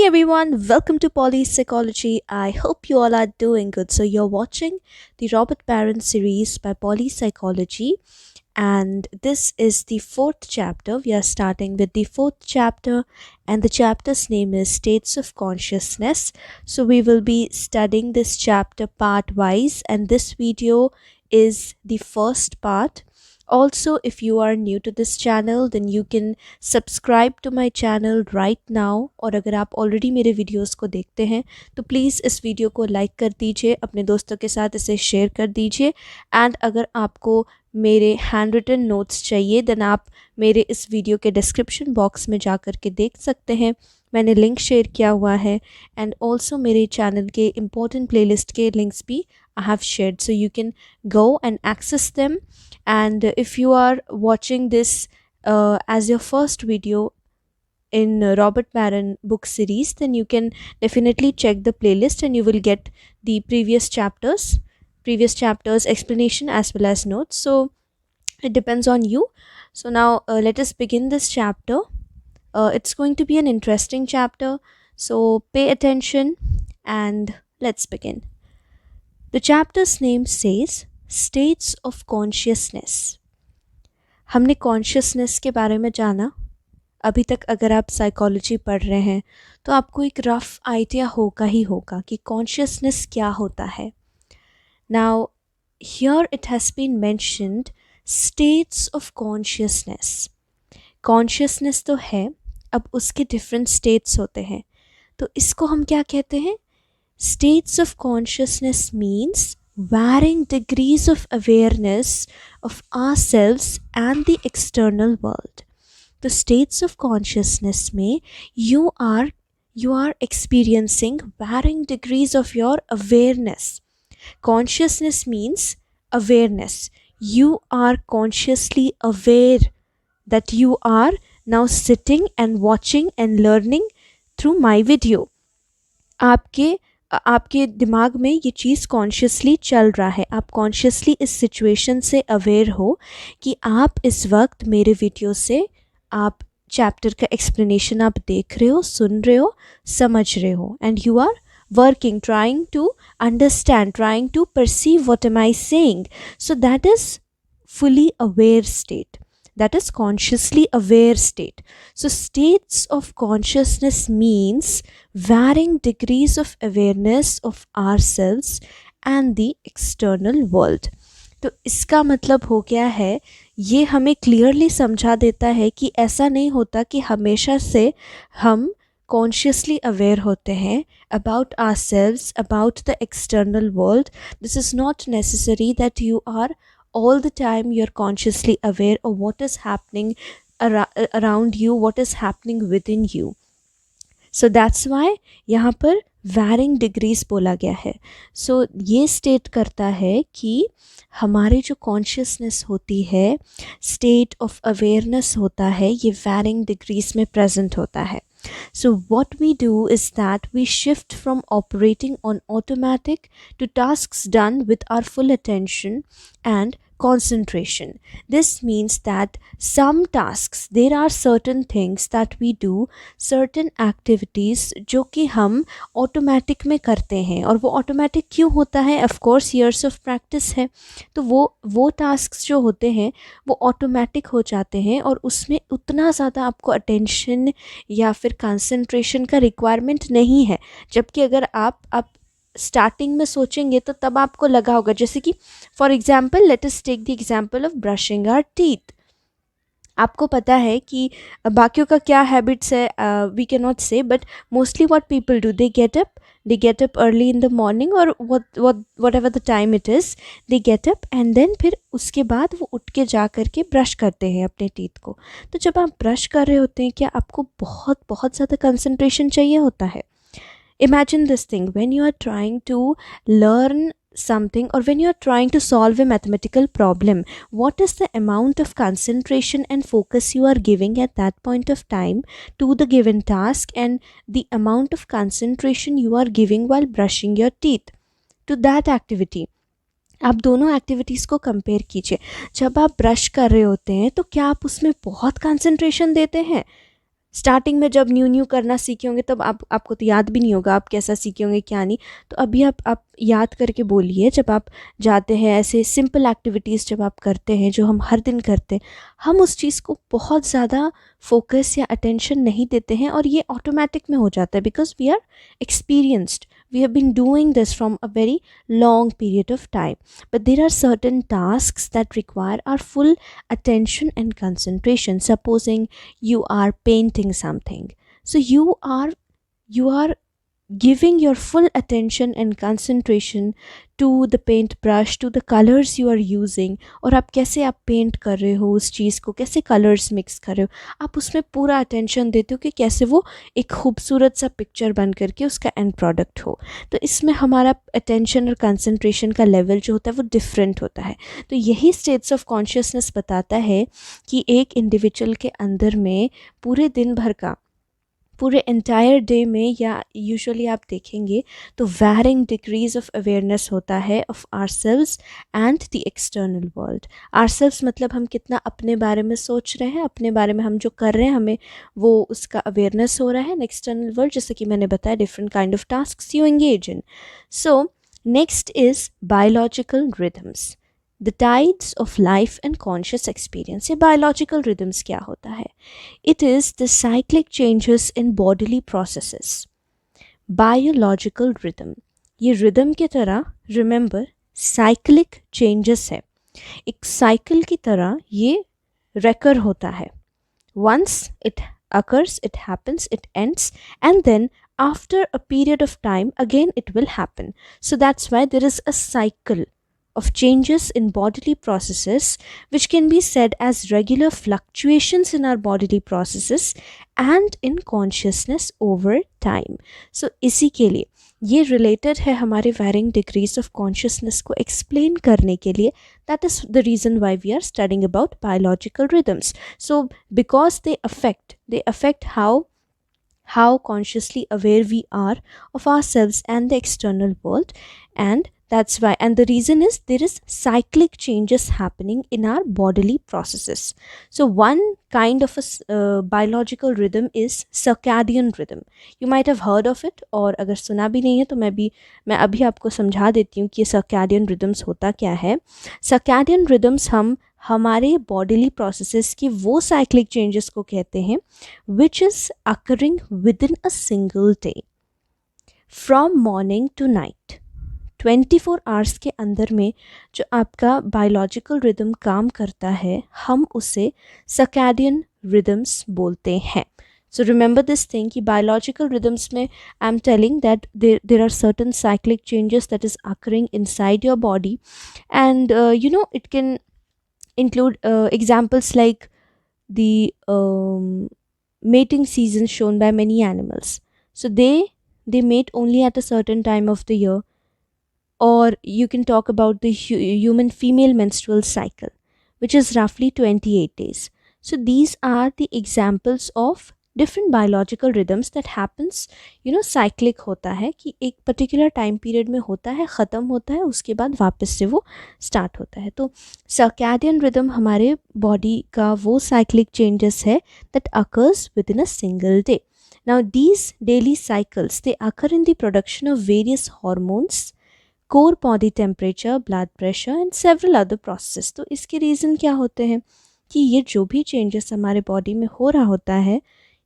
Hey everyone, welcome to Poly Psychology. I hope you all are doing good. So, you're watching the Robert Barron series by Poly Psychology, and this is the fourth chapter. We are starting with the fourth chapter, and the chapter's name is States of Consciousness. So, we will be studying this chapter part wise, and this video is the first part. Also, if you are new to this channel, then you can subscribe to my channel right now. और अगर आप already मेरे videos को देखते हैं तो please इस video को लाइक कर दीजिए, अपने दोस्तों के साथ इसे शेयर कर दीजिए। एंड अगर आपको मेरे हैंड रिटन नोट्स चाहिए देन आप मेरे इस वीडियो के डिस्क्रिप्शन बॉक्स में जा कर के देख सकते हैं, मैंने लिंक शेयर किया हुआ है। एंड ऑल्सो मेरे चैनल के इम्पोर्टेंट प्लेलिस्ट के लिंक्स भी I have shared, so you can go and access them. And if you are watching this as your first video in Robert Barron book series, then you can definitely check the playlist and you will get the previous chapters explanation as well as notes. So it depends on you. So now let us begin this chapter. It's going to be an interesting chapter, so pay attention and let's begin. The chapter's name says States of Consciousness. हमने consciousness के बारे में जाना। अभी तक अगर आप psychology पढ़ रहे हैं तो आपको एक रफ आइडिया होगा ही होगा कि कॉन्शियसनेस क्या होता है। Now here it has been mentioned states of consciousness. Consciousness तो है, अब उसके डिफरेंट स्टेट्स होते हैं, तो इसको हम क्या कहते हैं? States of consciousness means varying degrees of awareness of ourselves and the external world. The states of consciousness में you are experiencing varying degrees of your awareness. Consciousness means awareness. You are consciously aware that you are now sitting and watching and learning through my video. आपके दिमाग में ये चीज़ consciously चल रहा है, आप consciously इस सिचुएशन से अवेयर हो कि आप इस वक्त मेरे वीडियो से आप चैप्टर का एक्सप्लेनेशन आप देख रहे हो, सुन रहे हो, समझ रहे हो, and you are working, trying to understand, trying to perceive what am I saying. So that is fully aware state, that is consciously aware state. So states of consciousness means varying degrees of awareness of ourselves and the external world. तो इसका मतलब हो गया है, ये हमें clearly समझा देता है कि ऐसा नहीं होता कि हमेशा से हम कॉन्शियसली अवेयर होते हैं about ourselves, about the external world. This is not necessary that you are all the time you're consciously aware of what is happening around you, what is happening within you. So that's why यहाँ पर varying degrees बोला गया है. So ये state करता है कि हमारी जो consciousness होती है, state of awareness होता है, ये varying degrees में present होता है. So what we do is that we shift from operating on automatic to tasks done with our full attention and concentration. This means that some tasks, there are certain things that we do, certain activities जो कि हम automatic में करते हैं, और वो automatic क्यों होता है? Of course years of practice है, तो वो tasks जो होते हैं वो automatic हो जाते हैं और उसमें उतना ज़्यादा आपको attention या फिर concentration का requirement नहीं है. जबकि अगर आप स्टार्टिंग में सोचेंगे तो तब आपको लगा होगा, जैसे कि for example let us take the example of brushing our teeth. आपको पता है कि बाकियों का क्या हैबिट्स है, we can not say, but mostly what people do, they get up early in the morning और whatever the time it is, they get up and then फिर उसके बाद वो उठ के जा कर के ब्रश करते हैं अपने टीथ को. तो जब आप ब्रश कर रहे होते हैं, क्या आपको बहुत बहुत ज़्यादा कंसंट्रेशन चाहिए होता है? Imagine this thing, when you are trying to learn something or when you are trying to solve a mathematical problem, what is the amount of concentration and focus you are giving at that point of time to the given task, and the amount of concentration you are giving while brushing your teeth to that activity. आप दोनों activities को compare कीजिए. जब आप brush कर रहे होते हैं तो क्या आप उसमें बहुत कंसंट्रेशन देते हैं? स्टार्टिंग में जब न्यू न्यू करना सीखे होंगे तब आपको तो याद भी नहीं होगा आप कैसा सीखे होंगे क्या नहीं। तो अभी आप याद करके बोलिए, जब आप जाते हैं ऐसे सिंपल एक्टिविटीज़ जब आप करते हैं जो हम हर दिन करते हैं, हम उस चीज़ को बहुत ज़्यादा फोकस या अटेंशन नहीं देते हैं और ये ऑटोमेटिक में हो जाता है because we are experienced, we have been doing this from a very long period of time. But there are certain tasks that require our full attention and concentration. Supposing you are painting something, so you are giving your full attention and concentration to the paint brush, to the colors you are using, और आप कैसे आप paint कर रहे हो उस चीज़ को, कैसे कलर्स मिक्स कर रहे हो, आप उसमें पूरा अटेंशन देते हो कि कैसे वो एक खूबसूरत सा पिक्चर बन करके उसका एंड प्रोडक्ट हो। तो इसमें हमारा अटेंशन और कंसंट्रेशन का लेवल जो होता है वो डिफरेंट होता है। तो यही स्टेट्स ऑफ कॉन्शियसनेस बताता है कि एक इंडिविजुअल के अंदर में पूरे दिन भर का, पूरे एंटायर डे में, या यूजुअली आप देखेंगे तो वैरिंग डिग्रीज ऑफ अवेयरनेस होता है of ourselves and the external world. Ourselves मतलब हम कितना अपने बारे में सोच रहे हैं, अपने बारे में हम जो कर रहे हैं हमें वो उसका अवेयरनेस हो रहा है। एंड एक्सटर्नल वर्ल्ड जैसे कि मैंने बताया different kind of tasks you engage in. So next is biological rhythms, the tides of life and conscious experience. ये बायोलॉजिकल रिदम्स क्या होता है? It is the cyclic changes in bodily processes. Biological rhythm, ये rhythm की तरह remember cyclic changes है, एक cycle की तरह ये रेकर होता है। Once it occurs, it happens, it ends, and then after a period of time again it will happen. So that's why there is a cycle of changes in bodily processes which can be said as regular fluctuations in our bodily processes and in consciousness over time. So इसी के लिए ये related है हमारे varying degrees of consciousness को explain करने के लिए. That is the reason why we are studying about biological rhythms. So because they affect how consciously aware we are of ourselves and the external world, and that's why, and the reason is there is cyclic changes happening in our bodily processes. So one kind of a biological rhythm is circadian rhythm. You might have heard of it, और अगर सुना भी नहीं है तो मैं अभी आपको समझा देती हूँ कि ये circadian rhythms होता क्या है. circadian rhythms हम हमारे बॉडीली प्रोसेसेस की वो साइक्लिक चेंजेस को कहते हैं which is occurring within a single day from morning to night. 24 hours के अंदर में जो आपका बायोलॉजिकल रिदम काम करता है हम उसे सर्कैडियन रिदम्स बोलते हैं. So remember this thing कि biological rhythms में I'm telling that there are certain cyclic changes that is occurring inside your body, and it can include examples like the mating seasons shown by many animals. So they mate only at a certain time of the year. Or you can talk about the human female menstrual cycle, which is roughly 28 days. So these are the examples of different biological rhythms that happens, cyclic होता है कि एक particular time period में होता है, ख़त्म होता है, उसके बाद वापस से वो start होता है. तो circadian rhythm हमारे body का वो cyclic changes है that occurs within a single day. Now these daily cycles, they occur in the production of various hormones, core body temperature, blood pressure and several other process. तो इसके reason क्या होते हैं कि ये जो भी चेंजेस हमारे बॉडी में हो रहा होता है,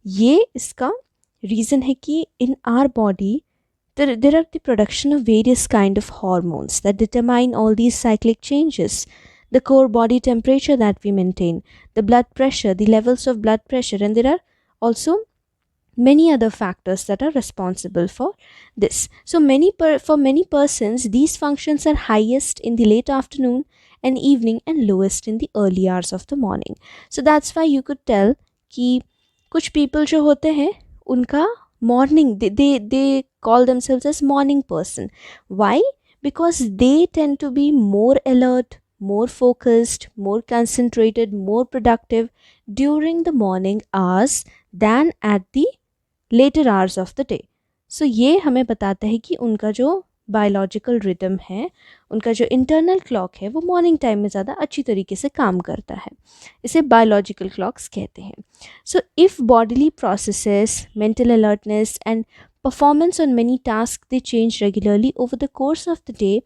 ये इसका रीज़न है कि इन our body there are the production of various kind of hormones that determine all these cyclic changes. The core body temperature that we maintain, the blood pressure, the levels of blood pressure, and there are also many other factors that are responsible for this. So for many persons these functions are highest in the late afternoon and evening and lowest in the early hours of the morning. So that's why you could tell कि कुछ people जो होते हैं उनका morning, they call themselves as morning person. Why? Because they tend to be more alert, more focused, more concentrated, more productive during the morning hours than at the later hours of the day. So ये हमें बताता है कि उनका जो biological rhythm है, उनका जो इंटरनल क्लॉक है वो मॉर्निंग टाइम में ज़्यादा अच्छी तरीके से काम करता है, इसे बायोलॉजिकल क्लॉक्स कहते हैं. So if bodily processes, mental alertness and performance on many tasks they change regularly over the course of the day,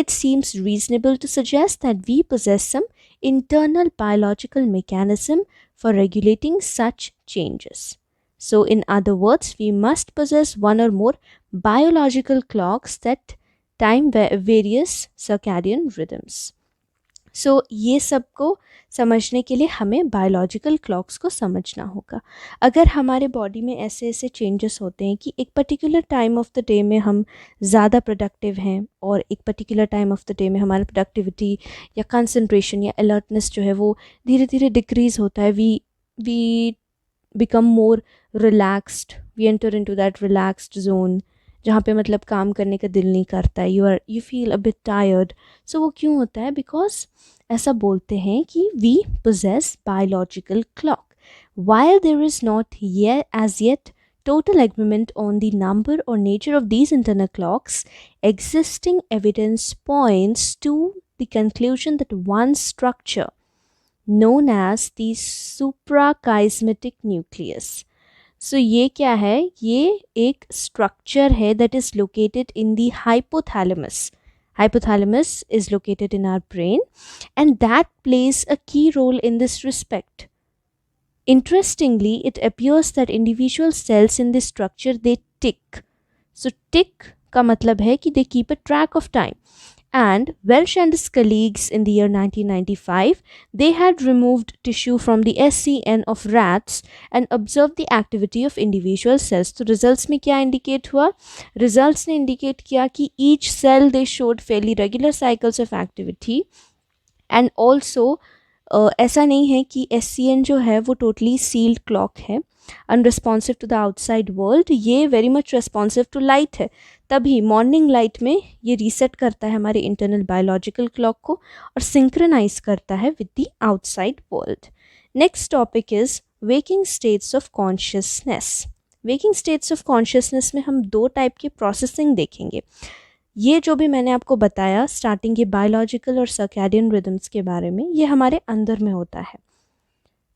it seems reasonable to suggest that we possess some internal biological mechanism for regulating such changes. So, in other words, we must possess one or more biological clocks that time various circadian rhythms. सो ये सबको समझने के लिए हमें biological clocks को समझना होगा. अगर हमारे बॉडी में ऐसे ऐसे चेंजेस होते हैं कि एक particular time of the day में हम ज़्यादा प्रोडक्टिव हैं और एक particular time of the day में हमारी प्रोडक्टिविटी या कंसंट्रेशन या अलर्टनेस जो है वो धीरे धीरे डिक्रीज़ होता है, we become more relaxed, we enter into that relaxed zone जहाँ पे मतलब काम करने का दिल नहीं करता है, you feel a bit tired. So वो क्यों होता है? बिकॉज ऐसा बोलते हैं कि we possess biological clock. While there is not as yet total agreement on the number or nature of these internal clocks, existing evidence points to the conclusion that one structure known as the suprachiasmatic nucleus. सो ये क्या है? ये एक structure है that is located in the hypothalamus. Hypothalamus is located in our brain and that plays a key role in this respect. Interestingly, it appears that individual cells in this structure they tick. So tick का मतलब है कि they keep a track of time. And Welsh and his colleagues in the year 1995, they had removed tissue from the SCN of rats and observed the activity of individual cells. तो results में क्या indicate हुआ? Results ने indicate किया कि each cell they showed fairly regular cycles of activity and also ऐसा नहीं है कि SCN जो है वो totally sealed clock है, unresponsive to the outside world. ये very much responsive to light है. तभी मॉर्निंग लाइट में ये रीसेट करता है हमारे इंटरनल बायोलॉजिकल क्लॉक को और सिंक्रोनाइज करता है with the outside world. Next topic is waking states of consciousness. Waking states of consciousness में हम दो टाइप की प्रोसेसिंग देखेंगे. ये जो भी मैंने आपको बताया स्टार्टिंग, ये बायोलॉजिकल और सर्कैडियन रिदम्स के बारे में, ये हमारे अंदर में होता है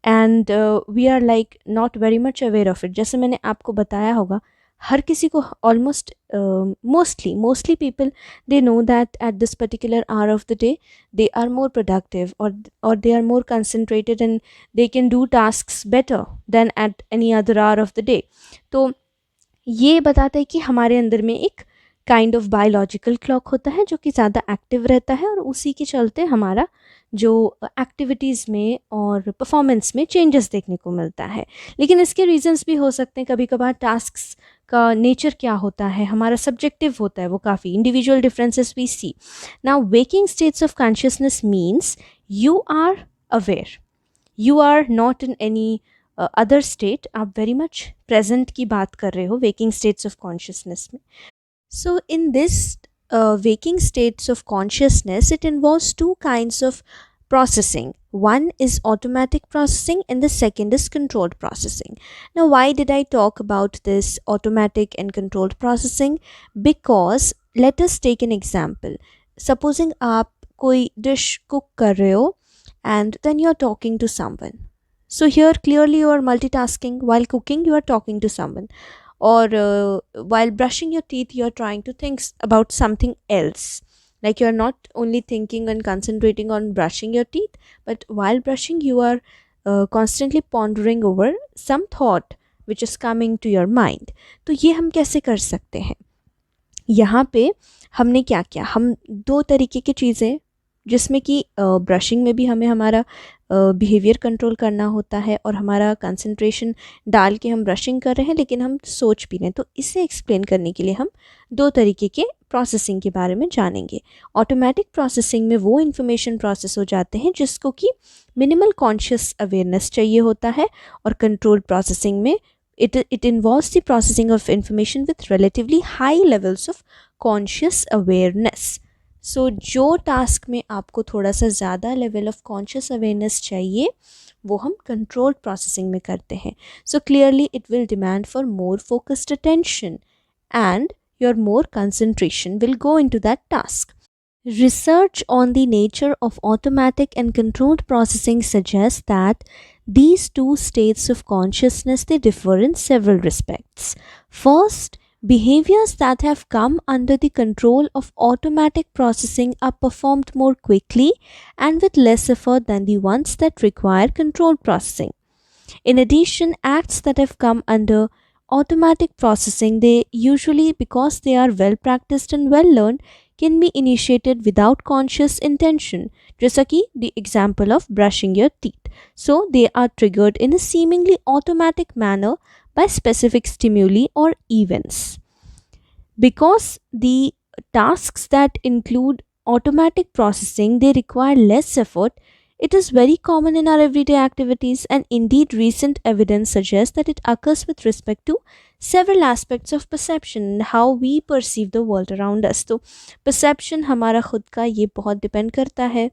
and we are like not very much aware of it. जैसे मैंने आपको बताया होगा, हर किसी को almost mostly people they know that at this particular hour of the day they are more productive और they are more concentrated and they can do tasks better than at any other hour of the day. तो ये बताता है कि हमारे अंदर में एक काइंड ऑफ बायोलॉजिकल क्लॉक होता है जो कि ज़्यादा एक्टिव रहता है और उसी के चलते हमारा जो एक्टिविटीज़ में और परफॉर्मेंस में चेंजेस देखने को मिलता है. लेकिन इसके रीजंस भी हो सकते हैं. कभी कभार टास्क्स का नेचर क्या होता है, हमारा सब्जेक्टिव होता है, वो काफ़ी individual differences we see. Now waking states of consciousness means you are aware, you are not in any other state. आप वेरी मच प्रेजेंट की बात कर रहे हो वेकिंग स्टेट्स ऑफ कॉन्शियसनेस में. So in this waking states of consciousness, it involves two kinds of processing. One is automatic processing and the second is controlled processing. Now why did I talk about this automatic and controlled processing? Because let us take an example. Supposing आप कोई dish cook कर रहे हो and then you are talking to someone. So here clearly you are multitasking. While cooking you are talking to someone. Or while brushing your teeth you are trying to think about something else, like you are not only thinking and concentrating on brushing your teeth, but while brushing you are constantly pondering over some thought which is coming to your mind. तो ये हम कैसे कर सकते हैं? यहाँ पे हमने क्या किया, हम दो तरीके की चीज़ें जिसमें कि ब्रशिंग में भी हमें हमारा बिहेवियर कंट्रोल करना होता है और हमारा कंसंट्रेशन डाल के हम ब्रशिंग कर रहे हैं लेकिन हम सोच भी रहे हैं. तो इसे एक्सप्लेन करने के लिए हम दो तरीके के प्रोसेसिंग के बारे में जानेंगे. ऑटोमेटिक प्रोसेसिंग में वो इन्फॉर्मेशन प्रोसेस हो जाते हैं जिसको कि मिनिमल कॉन्शियस अवेयरनेस चाहिए होता है, और कंट्रोल्ड प्रोसेसिंग में it involves the processing of information with relatively high levels of conscious awareness. सो जो टास्क में आपको थोड़ा सा ज़्यादा लेवल ऑफ कॉन्शियस अवेयरनेस चाहिए वो हम कंट्रोल्ड प्रोसेसिंग में करते हैं. So clearly it will demand for more focused attention and your more concentration will go into that task. Research on the nature of automatic and controlled processing suggests that these two states of consciousness they differ in several respects. First, behaviors that have come under the control of automatic processing are performed more quickly and with less effort than the ones that require controlled processing. In addition, acts that have come under automatic processing, they usually, because they are well practiced and well learned, can be initiated without conscious intention. जैसा कि the example of brushing your teeth. So, they are triggered in a seemingly automatic manner by specific stimuli or events. Because the tasks that include automatic processing they require less effort, it is very common in our everyday activities, and indeed recent evidence suggests that it occurs with respect to several aspects of perception and how we perceive the world around us. तो perception हमारा खुद का ये बहुत depend करता है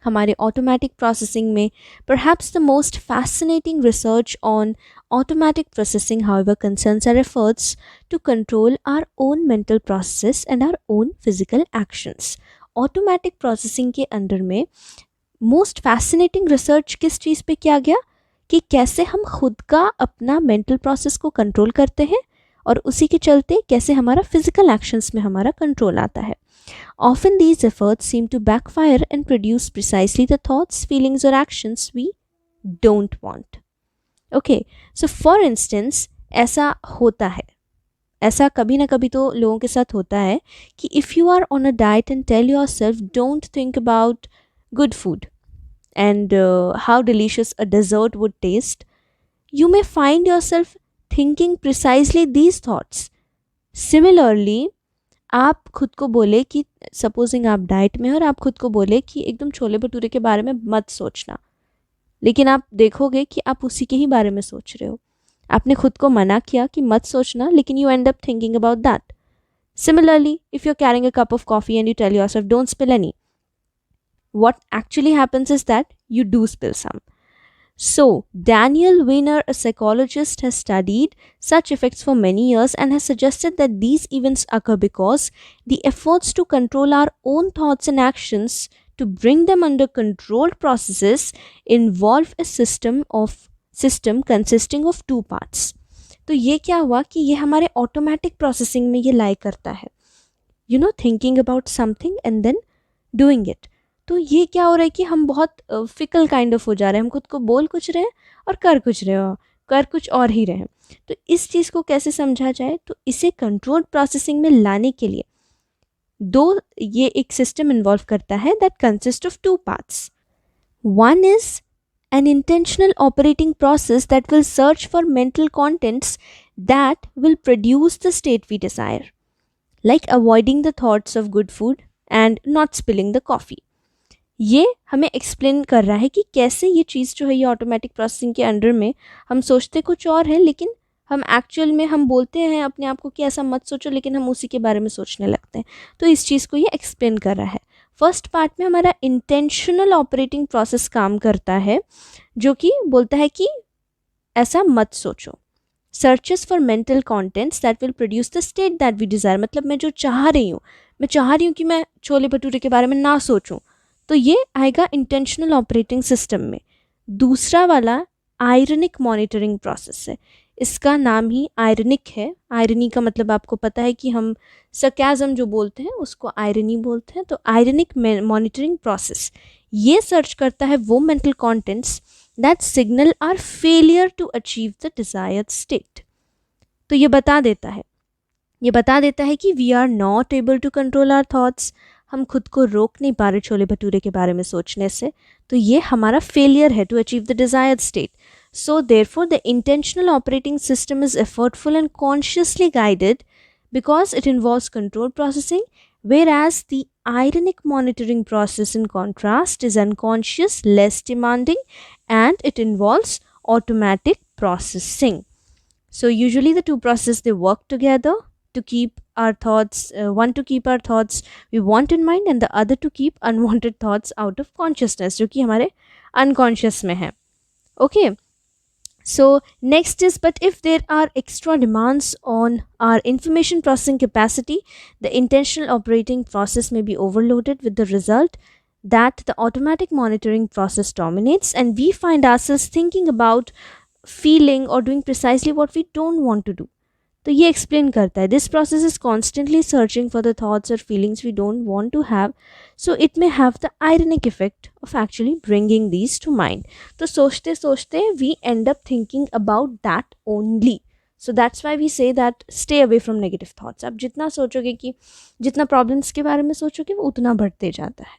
हमारे automatic processing में. Perhaps the most fascinating research on automatic processing, however, concerns our efforts to control our own mental processes and our own physical actions. Automatic processing के अंदर में मोस्ट फैसिनेटिंग रिसर्च किस चीज़ पे किया गया कि कैसे हम खुद का अपना मेंटल प्रोसेस को कंट्रोल करते हैं और उसी के चलते कैसे हमारा फिजिकल एक्शंस में हमारा कंट्रोल आता है. Often these efforts seem to backfire and produce precisely the thoughts, feelings or actions we don't want. Okay, so for instance ऐसा होता है, ऐसा कभी ना कभी तो लोगों के साथ होता है कि if you are on a diet and tell yourself don't think about good food and how delicious a dessert would taste, you may find yourself thinking precisely these thoughts. Similarly, आप खुद को बोले कि सपोजिंग आप diet में हो और आप खुद को बोले कि एकदम छोले भटूरे के बारे में मत सोचना, लेकिन आप देखोगे कि आप उसी के ही बारे में सोच रहे हो. आपने खुद को मना किया कि मत सोचना, लेकिन you and up thinking about that. Similarly, if you're carrying a cup of coffee and you tell yourself don't spill any, what actually happens is that you do spill some. So, Daniel Wiener, a psychologist, has studied such effects for many years and has suggested that these events occur because the efforts to control our own thoughts and actions to bring them under controlled processes involve a system consisting of two parts. तो ये क्या हुआ कि ये हमारे automatic processing में ये लाई करता है, you know, thinking about something and then doing it. तो ये क्या हो रहा है कि हम बहुत फिकल काइंड ऑफ हो जा रहे हैं, हम खुद को बोल कुछ रहे हैं और कर कुछ और ही रहे हैं. तो इस चीज़ को कैसे समझा जाए, तो इसे कंट्रोल प्रोसेसिंग में लाने के लिए ये एक सिस्टम इन्वॉल्व करता है that consist of two parts. One is an intentional operating process that will search for mental contents that will produce the state we desire, like avoiding the thoughts of good food and not spilling the coffee. ये हमें explain कर रहा है कि कैसे ये चीज़ जो है ये ऑटोमेटिक प्रोसेसिंग के अंडर में हम सोचते कुछ और हैं, लेकिन हम एक्चुअल में हम बोलते हैं अपने आप को कि ऐसा मत सोचो, लेकिन हम उसी के बारे में सोचने लगते हैं. तो इस चीज़ को ये एक्सप्लेन कर रहा है. फर्स्ट पार्ट में हमारा इंटेंशनल ऑपरेटिंग प्रोसेस काम करता है, जो कि बोलता है कि ऐसा मत सोचो. Searches for mental contents that will produce the state that we desire. मतलब मैं चाह रही हूँ कि मैं छोले भटूरे के बारे में ना सोचूं, तो ये आएगा इंटेंशनल ऑपरेटिंग सिस्टम में. दूसरा वाला आयरनिक मॉनिटरिंग प्रोसेस है. इसका नाम ही आयरनिक है. आयरनी का मतलब आपको पता है कि हम सरकाज़म जो बोलते हैं उसको आयरनी बोलते हैं. तो आयरनिक मॉनिटरिंग प्रोसेस ये सर्च करता है वो mental contents that signal are failure to achieve the desired state. तो ये बता देता है कि we are not able to control our thoughts. हम खुद को रोक नहीं पा रहे छोले भटूरे के बारे में सोचने से, तो ये हमारा फेलियर है to achieve the desired state. So therefore the intentional operating system is effortful and consciously guided because it involves control processing, whereas the ironic monitoring process in contrast is unconscious, less demanding, and it involves automatic processing. So usually the two processes they work together to keep our thoughts, one to keep our thoughts we want in mind and the other to keep unwanted thoughts out of consciousness, जो कि हमारे unconscious में है. Okay. So next is, but if there are extra demands on our information processing capacity, the intentional operating process may be overloaded, with the result that the automatic monitoring process dominates and we find ourselves thinking about, feeling or doing precisely what we don't want to do. तो ये explain करता है, this process is constantly searching for the thoughts और feelings we don't want to have, so it may have the ironic effect of actually bringing these to mind. तो सोचते सोचते we end up thinking about that only. So that's why we say that stay away from negative thoughts. आप जितना सोचोगे कि जितना problems के बारे में सोचोगे वो उतना बढ़ते जाता है.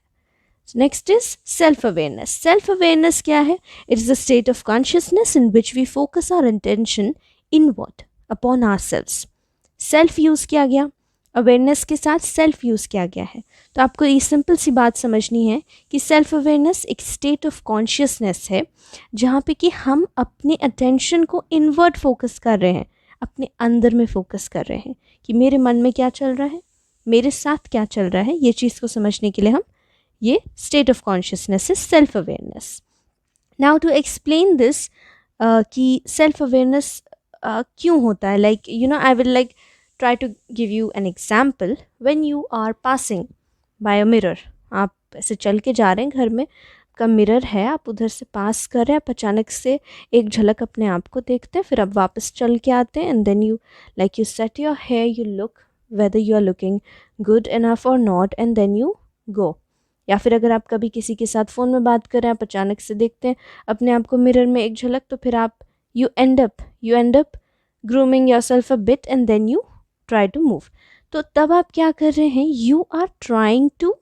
Next is self awareness. Self awareness क्या है? It is a state of consciousness in which we focus our intention inward upon ourselves. Self use किया गया, अवेयरनेस के साथ सेल्फ यूज़ किया गया है. तो आपको ये सिंपल सी बात समझनी है कि सेल्फ अवेयरनेस एक स्टेट ऑफ कॉन्शियसनेस है जहाँ पे कि हम अपने अटेंशन को इनवर्ड फोकस कर रहे हैं, अपने अंदर में फोकस कर रहे हैं कि मेरे मन में क्या चल रहा है, मेरे साथ क्या चल रहा है. ये चीज़ को समझने के लिए हम ये state of consciousness is self awareness. Now to explain this कि सेल्फ अवेयरनेस क्यों होता है, like you know I will like try to give you an example. When you are passing by a mirror, आप ऐसे चल के जा रहे हैं, घर में का मिरर है, आप उधर से पास कर रहे हैं, आप अचानक से एक झलक अपने आप को देखते हैं, फिर आप वापस चल के आते हैं and then you like you set your hair, you look whether you are looking good enough और not and then you go. या फिर अगर आप कभी किसी के साथ फ़ोन में बात कर रहे हैं, आप अचानक से देखते हैं अपने आप को मिरर में एक झलक, तो फिर आप you end up grooming yourself a bit and then you try to move. तो तब आप क्या कर रहे हैं? You are trying to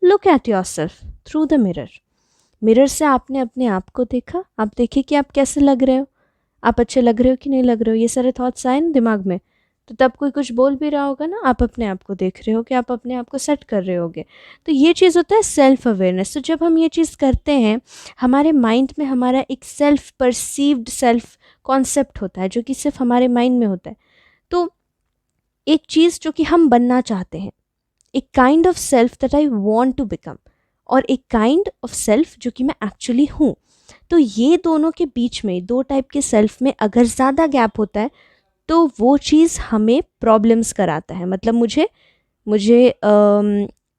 look at yourself through the mirror. Mirror से आपने अपने आप को देखा, आप देखे कि आप कैसे लग रहे हो, आप अच्छे लग रहे हो कि नहीं लग रहे हो, ये सारे थॉट्स आए ना दिमाग में. तो तब कोई कुछ बोल भी रहा होगा ना, आप अपने आप को देख रहे हो कि आप अपने आप को सेट कर रहे होगे. तो ये चीज़ होता है सेल्फ अवेयरनेस. तो जब हम ये चीज़ करते हैं, हमारे माइंड में हमारा एक सेल्फ परसीव्ड सेल्फ कॉन्सेप्ट होता है जो कि सिर्फ हमारे माइंड में होता है. तो एक चीज़ जो कि हम बनना चाहते हैं, एक kind of self that I want to become, और एक काइंड ऑफ सेल्फ जो कि मैं एक्चुअली हूँ. तो ये दोनों के बीच में, दो टाइप के सेल्फ में अगर ज़्यादा गैप होता है तो वो चीज़ हमें प्रॉब्लम्स कराता है. मतलब मुझे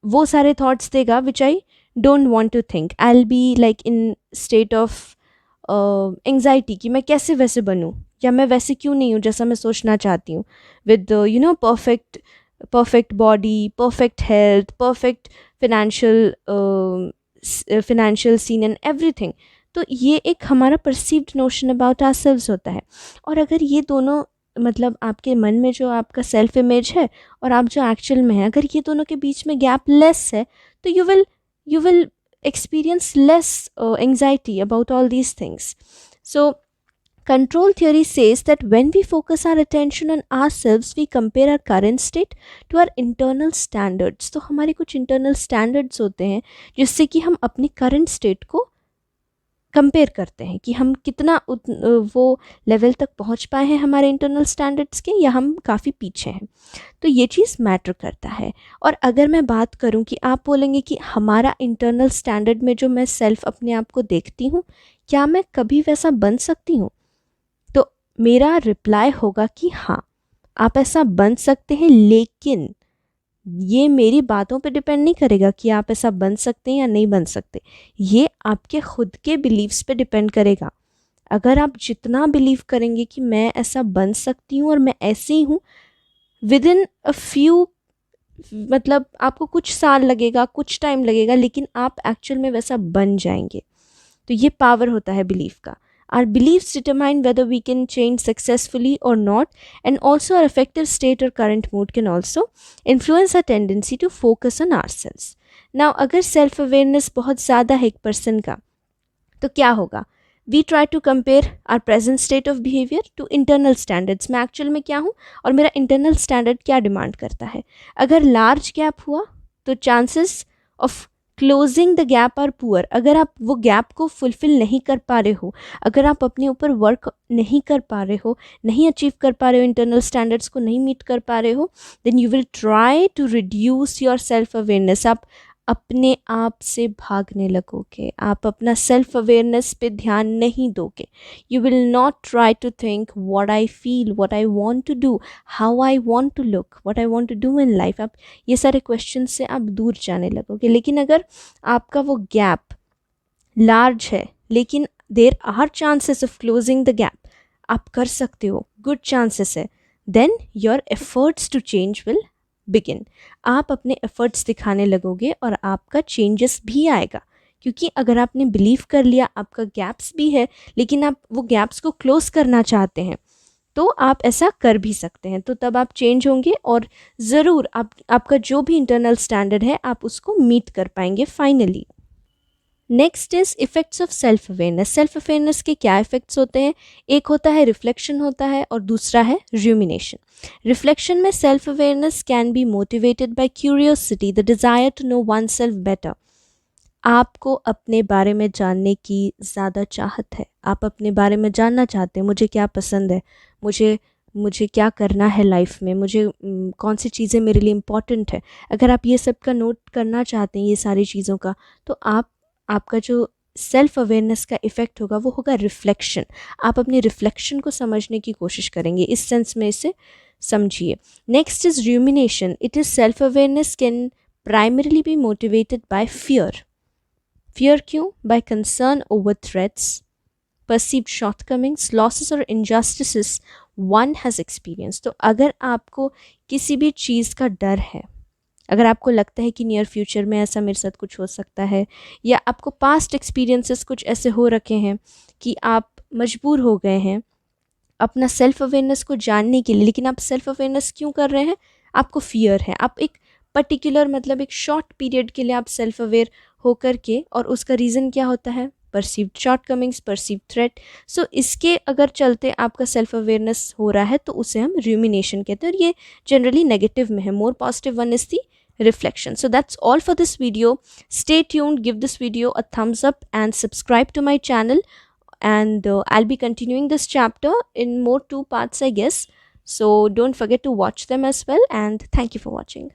वो सारे थॉट्स देगा which I don't want to think. I will be like in state of anxiety कि मैं कैसे वैसे बनूं, या मैं वैसे क्यों नहीं हूँ जैसा मैं सोचना चाहती हूँ, with you know perfect body, perfect health, perfect financial scene and everything. तो ये एक हमारा परसीव्ड नोशन अबाउट आवरसेल्व्स होता है. और अगर ये दोनों, मतलब आपके मन में जो आपका सेल्फ इमेज है और आप जो एक्चुअल में है, अगर ये दोनों के बीच में गैप लेस है, तो you will experience less anxiety about all these things. So control theory says that when we focus our attention on ourselves, we compare our current state to our internal standards. तो हमारे कुछ internal standards होते हैं जिससे कि हम अपनी current state को कंपेयर करते हैं कि हम कितना वो लेवल तक पहुंच पाए हैं हमारे इंटरनल स्टैंडर्ड्स के, या हम काफ़ी पीछे हैं. तो ये चीज़ मैटर करता है. और अगर मैं बात करूं कि आप बोलेंगे कि हमारा इंटरनल स्टैंडर्ड में जो मैं सेल्फ अपने आप को देखती हूं, क्या मैं कभी वैसा बन सकती हूं? तो मेरा रिप्लाई होगा कि हाँ, आप ऐसा बन सकते हैं, लेकिन ये मेरी बातों पे डिपेंड नहीं करेगा कि आप ऐसा बन सकते हैं या नहीं बन सकते. ये आपके खुद के बिलीव्स पे डिपेंड करेगा. अगर आप जितना बिलीव करेंगे कि मैं ऐसा बन सकती हूँ और मैं ऐसे ही हूँ, विद इन अ फ्यू, मतलब आपको कुछ साल लगेगा, कुछ टाइम लगेगा, लेकिन आप एक्चुअल में वैसा बन जाएंगे. तो ये पावर होता है बिलीफ का. Our beliefs determine whether we can change successfully or not, and also our affective state or current mood can also influence our tendency to focus on ourselves. Now, अगर self awareness बहुत ज़्यादा है एक person का, तो क्या होगा? We try to compare our present state of behavior to internal standards. मैं actual में क्या हूँ और मेरा internal standard क्या demand करता है. अगर large gap हुआ तो chances of closing the gap are poor. अगर आप वो गैप को फुलफिल नहीं कर पा रहे हो, अगर आप अपने ऊपर वर्क नहीं कर पा रहे हो, नहीं अचीव कर पा रहे हो, इंटरनल स्टैंडर्ड्स को नहीं मीट कर पा रहे हो, then you will try to reduce your self awareness. आप अपने आप से भागने लगोगे, आप अपना सेल्फ अवेयरनेस पे ध्यान नहीं दोगे. You will not try to think what I feel, what I want to do, how I want to look, what I want to do in life. आप ये सारे क्वेश्चन से आप दूर जाने लगोगे. लेकिन अगर आपका वो गैप लार्ज है, लेकिन there are chances of closing the gap, आप कर सकते हो, गुड चांसेस है, then your efforts to change will begin. आप अपने एफर्ट्स दिखाने लगोगे और आपका चेंजेस भी आएगा. क्योंकि अगर आपने बिलीव कर लिया आपका गैप्स भी है, लेकिन आप वो गैप्स को क्लोज करना चाहते हैं, तो आप ऐसा कर भी सकते हैं. तो तब आप चेंज होंगे और ज़रूर आपका जो भी इंटरनल स्टैंडर्ड है आप उसको मीट कर पाएंगे finally. Next is effects of self awareness. Self awareness के क्या इफ़ेक्ट्स होते हैं? एक होता है रिफ्लेक्शन होता है और दूसरा है रूमिनेशन. रिफ्लेक्शन में self awareness can be motivated by curiosity, the desire to know oneself better. आपको अपने बारे में जानने की ज़्यादा चाहत है, आप अपने बारे में जानना चाहते हैं, मुझे क्या पसंद है, मुझे मुझे क्या करना है लाइफ में, मुझे कौन सी चीज़ें मेरे लिए इम्पॉर्टेंट है. अगर आप ये सब का नोट करना चाहते हैं, ये सारी चीज़ों का, तो आपका जो सेल्फ अवेयरनेस का इफ़ेक्ट होगा वो होगा रिफ्लेक्शन. आप अपने रिफ्लेक्शन को समझने की कोशिश करेंगे, इस सेंस में इसे समझिए. Next is rumination. It is self awareness can primarily be motivated by fear. Fear क्यों? By concern over threats, perceived shortcomings, losses और injustices one has experienced. तो अगर आपको किसी भी चीज़ का डर है, अगर आपको लगता है कि नियर फ्यूचर में ऐसा मेरे साथ कुछ हो सकता है, या आपको पास्ट एक्सपीरियंसेस कुछ ऐसे हो रखे हैं कि आप मजबूर हो गए हैं अपना सेल्फ अवेयरनेस को जानने के लिए, लेकिन आप सेल्फ अवेयरनेस क्यों कर रहे हैं? आपको फियर है. आप एक पर्टिकुलर मतलब एक शॉर्ट पीरियड के लिए आप सेल्फ अवेयर होकर के, और उसका रीज़न क्या होता है? Perceived shortcomings, perceived threat. So इसके अगर चलते आपका सेल्फ अवेयरनेस हो रहा है तो उसे हम रूमिनेशन कहते हैं, और ये जनरली नेगेटिव में है. More positive one is the reflection. So that's all for this video. Stay tuned, give this video a thumbs up and subscribe to my channel, and I'll be continuing this chapter in more 2 parts I guess, so don't forget to watch them as well, and thank you for watching.